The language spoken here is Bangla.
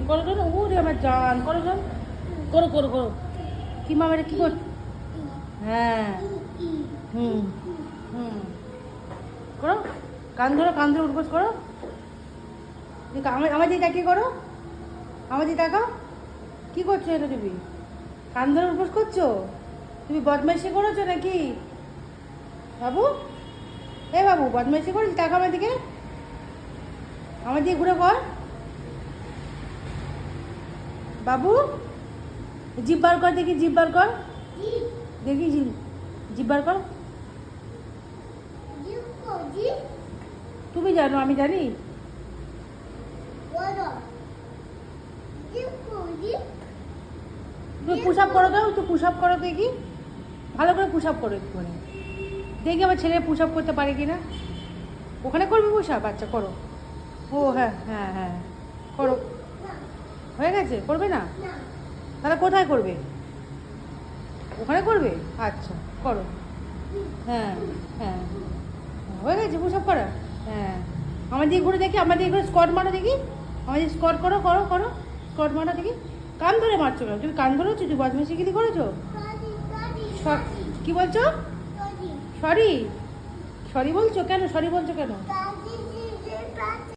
করো করো, ওরে আমার জান, করো করো করো করো করো। কি মা এটা কি কর? হ্যাঁ, হুম হুম, করো, কান ধরে উঠবোস করো। আমার দিকে তাকিয়ে করো, আমার দিকে তাকাও। কি করছো এটা তুমি? কান ধরে উঠবোস করছো? তুমি বদমাইশি করেছো নাকি বাবু? এ বাবু, বদমাইশি করেছি? টাকা আমার দিকে, আমার দিকে ঘুরে কর বাবু। জিভ বার কর দেখি, জিভ বার কর দেখি, জিভ বার কর। তুমি জানো, আমি জানি? তুমি পুশ আপ করো দাও, একটু পুশ আপ করো দেখি, ভালো করে পুশ আপ করো একটুখানি দেখি আমার ছেলে পুশ আপ করতে পারে কি না। ওখানে করবে পুশ আপ? আচ্ছা করো। ও হ্যাঁ হ্যাঁ হ্যাঁ, করো। হয়ে গেছে? করবে না? তাহলে কোথায় করবে? ওখানে করবে? আচ্ছা করো। হ্যাঁ হ্যাঁ, হয়ে গেছে পুশ আপ করা? হ্যাঁ, আমার দিকে ঘুরে দেখি, আমার দিকে ঘুরে স্কোয়াট মারো দেখি, আমার দিকে স্কোয়াট করো করো করো, স্কোয়াট মারো দেখি। কান ধরে মারছো কেন? তুমি কান ধরেছো? তুমি বদমাইশি কি করেছো? কি বলছো? সরি? সরি বলছো কেন? সরি বলছো কেন?